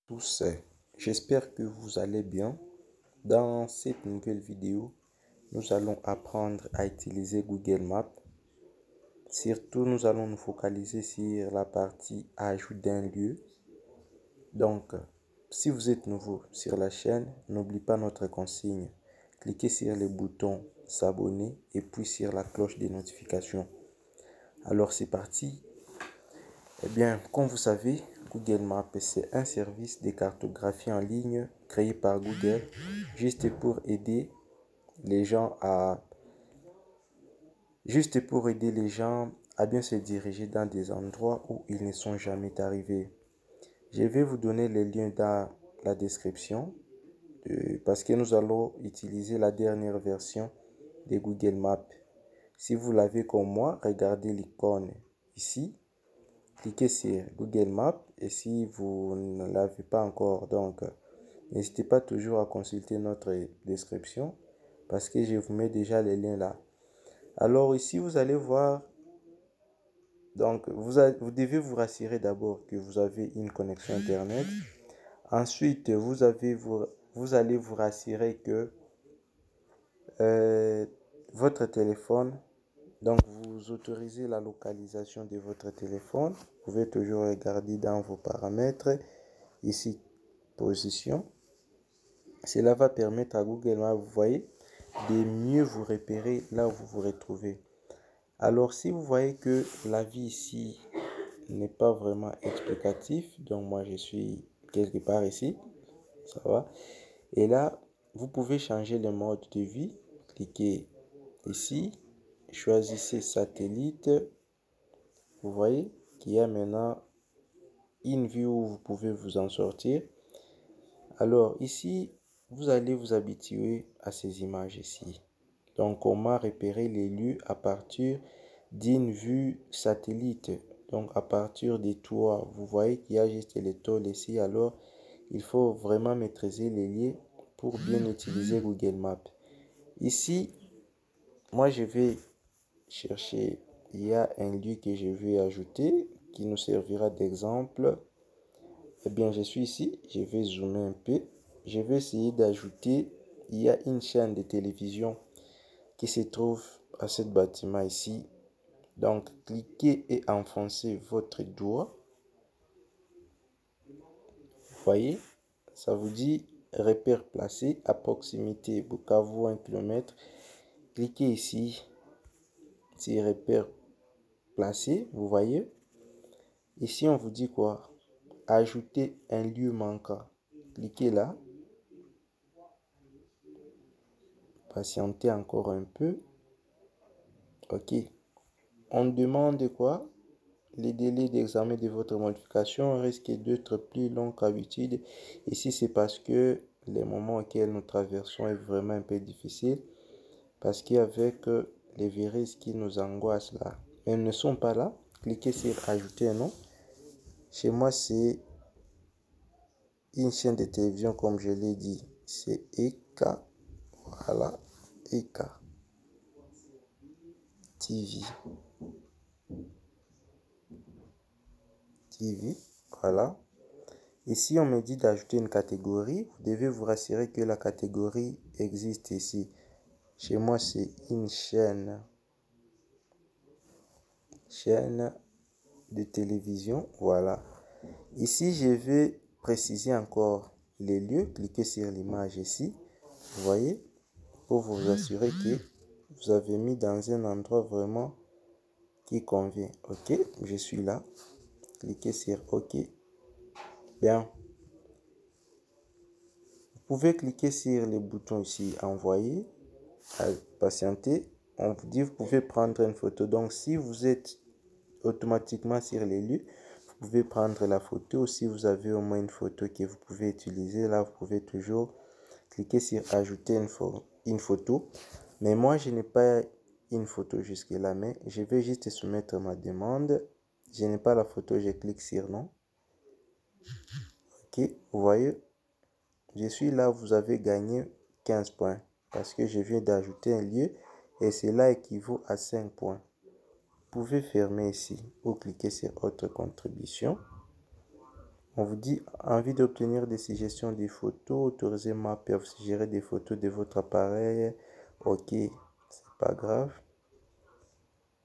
Tous, j'espère que vous allez bien. Dans cette nouvelle vidéo, nous allons apprendre à utiliser Google Maps. Surtout, nous allons nous focaliser sur la partie ajout d'un lieu. Donc, si vous êtes nouveau sur la chaîne, n'oubliez pas notre consigne. Cliquez sur le bouton s'abonner et puis sur la cloche des notifications. Alors, c'est parti. Eh bien, comme vous savez, Google Maps, c'est un service de cartographie en ligne créé par Google juste pour aider les gens à bien se diriger dans des endroits où ils ne sont jamais arrivés. Je vais vous donner les liens dans la description parce que nous allons utiliser la dernière version de Google Maps. Si vous l'avez comme moi, regardez l'icône ici. Cliquez sur Google Maps et si vous ne l'avez pas encore, donc n'hésitez pas toujours à consulter notre description parce que je vous mets déjà les liens là. Alors ici, vous allez voir, donc vous devez vous rassurer d'abord que vous avez une connexion Internet. Ensuite, vous allez vous rassurer que votre téléphone, donc vous autorisez la localisation de votre téléphone. Vous pouvez toujours regarder dans vos paramètres, ici, position. Cela va permettre à Google Maps, vous voyez, de mieux vous repérer là où vous vous retrouvez. Alors, si vous voyez que la vie ici n'est pas vraiment explicatif, donc moi je suis quelque part ici, ça va. Et là, vous pouvez changer le mode de vie. Cliquez ici, choisissez satellite. Vous voyez qu'il y a maintenant une vue où vous pouvez vous en sortir. Alors ici, vous allez vous habituer à ces images ici. Donc, comment repérer les lieux à partir d'une vue satellite. Donc, à partir des toits, vous voyez qu'il y a juste les tôles ici. Alors, il faut vraiment maîtriser les lieux pour bien utiliser Google Maps. Ici, moi, je vais chercher. Il y a un lieu que je vais ajouter qui nous servira d'exemple. Eh bien, je suis ici. Je vais zoomer un peu. Je vais essayer d'ajouter. Il y a une chaîne de télévision qui se trouve à ce bâtiment ici. Donc, cliquez et enfoncez votre doigt. Vous voyez, ça vous dit repère placé à proximité Bukavu 1 km. Cliquez ici sur repère placé. Vous voyez, ici on vous dit quoi? Ajouter un lieu manquant. Cliquez là. Patientez encore un peu. Ok. On demande quoi? Les délais d'examen de votre modification risquent d'être plus longs qu'habitude. Ici, c'est parce que les moments auxquels nous traversons est vraiment un peu difficile. Parce qu'avec les virus qui nous angoissent là, elles ne sont pas là. Cliquez sur ajouter un nom. Chez moi, c'est une chaîne de télévision, comme je l'ai dit. C'est EK. Voilà. EK TV. Voilà. Ici, on me dit d'ajouter une catégorie. Vous devez vous rassurer que la catégorie existe ici. Chez moi, c'est une chaîne de télévision. Voilà. Ici, je vais préciser encore les lieux. Cliquez sur l'image ici. Vous voyez, pour vous assurer que vous avez mis dans un endroit vraiment qui convient. Ok, je suis là. Cliquez sur OK. Bien. Vous pouvez cliquer sur le bouton ici, envoyer, patienter. On vous dit, vous pouvez prendre une photo. Donc, si vous êtes automatiquement sur les lieux, vous pouvez prendre la photo. Si vous avez au moins une photo que vous pouvez utiliser, là, vous pouvez toujours cliquer sur ajouter une photo. Mais moi, je n'ai pas une photo jusque-là, mais je vais juste soumettre ma demande. Je n'ai pas la photo, je clique sur non. Ok, vous voyez, je suis là, vous avez gagné 15 points parce que je viens d'ajouter un lieu et cela équivaut à 5 points. Vous pouvez fermer ici ou cliquer sur autre contribution. On vous dit envie d'obtenir des suggestions des photos, autorisez Map à vous suggérer des photos de votre appareil. Ok, c'est pas grave.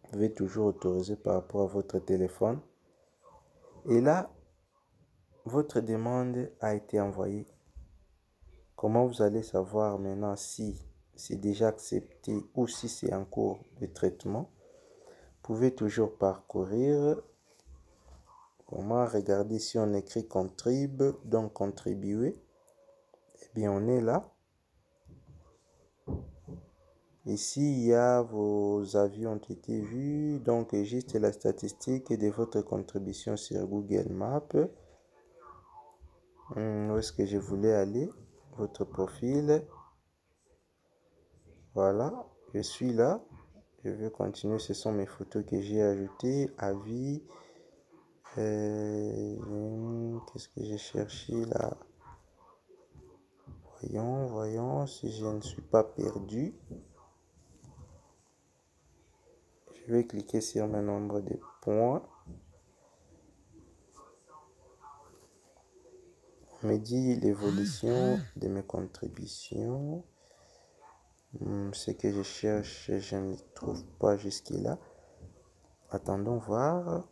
Vous pouvez toujours autoriser par rapport à votre téléphone. Et là, votre demande a été envoyée. Comment vous allez savoir maintenant si c'est déjà accepté ou si c'est en cours de traitement? Vous pouvez toujours parcourir. Comment regarder si on écrit contribue, donc contribuer. Eh bien, on est là. Ici, il y a vos avis ont été vus. Donc, juste la statistique de votre contribution sur Google Maps. Où est-ce que je voulais aller? Votre profil. Voilà, je suis là. Je vais continuer. Ce sont mes photos que j'ai ajoutées. Avis. Qu'est-ce que j'ai cherché là? Voyons si je ne suis pas perdu. Je vais cliquer sur mon nombre de points. On me dit l'évolution de mes contributions. Ce que je cherche, je ne trouve pas jusque-là. Attendons voir.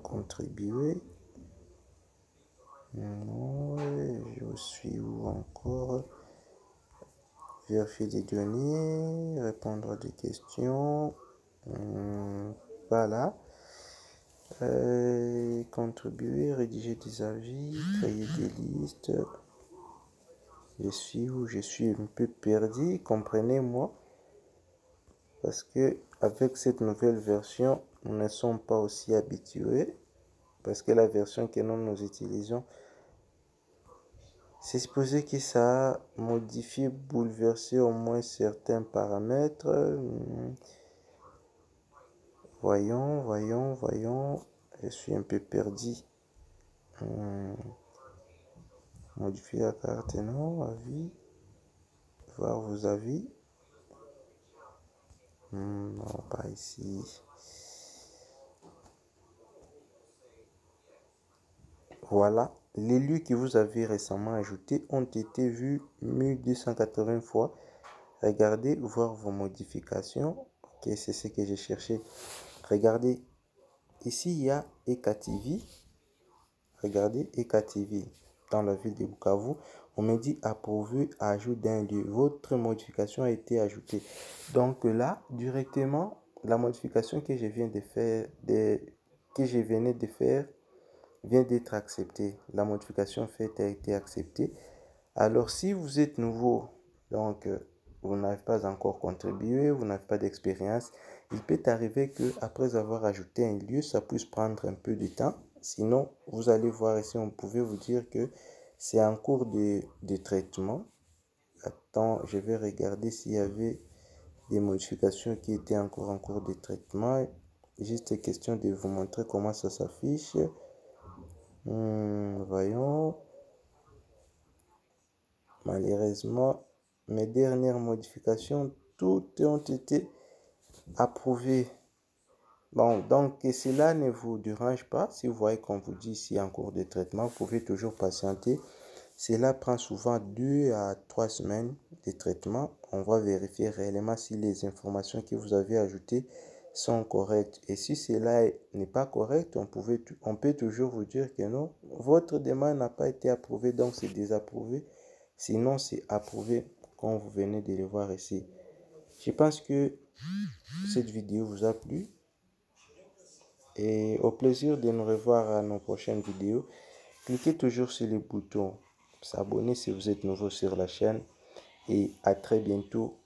Contribuer. Non, je suis où encore? Vérifier des données, répondre à des questions. Voilà. Contribuer, rédiger des avis, créer des listes. Je suis où? Je suis un peu perdu, comprenez-moi. Parce que avec cette nouvelle version, nous ne sommes pas aussi habitués. Parce que la version que nous utilisons, c'est supposé que ça a modifié, bouleversé au moins certains paramètres. Voyons. Je suis un peu perdu. Modifier la carte, non, avis. Voir vos avis. Non, pas ici. Voilà, les lieux que vous avez récemment ajoutés ont été vus 1280 fois. Regardez, voir vos modifications. Ok, c'est ce que j'ai cherché. Regardez, ici il y a EKTV. Regardez EKTV dans la ville de Bukavu. On me dit approuvé ajout d'un lieu. Votre modification a été ajoutée. Donc là, directement, la modification que je viens de faire, que je venais de faire, vient d'être acceptée. La modification faite a été acceptée. Alors, si vous êtes nouveau, donc vous n'avez pas encore contribué, vous n'avez pas d'expérience, il peut arriver que après avoir ajouté un lieu, ça puisse prendre un peu de temps. Sinon, vous allez voir ici, on pouvait vous dire que c'est en cours de traitement. Attends, je vais regarder s'il y avait des modifications qui étaient encore en cours de traitement. Juste question de vous montrer comment ça s'affiche. Voyons. Malheureusement, mes dernières modifications, toutes ont été approuvées. Bon, donc cela ne vous dérange pas. Si vous voyez qu'on vous dit ici en cours de traitement, vous pouvez toujours patienter. Cela prend souvent 2 à 3 semaines de traitement. On va vérifier réellement si les informations que vous avez ajoutées sont correctes. Et si cela n'est pas correct, on peut toujours vous dire que non, votre demande n'a pas été approuvée, donc c'est désapprouvé. Sinon, c'est approuvé, comme vous venez de le voir ici. Je pense que cette vidéo vous a plu. Et au plaisir de nous revoir à nos prochaines vidéos. Cliquez toujours sur le bouton s'abonner si vous êtes nouveau sur la chaîne. Et à très bientôt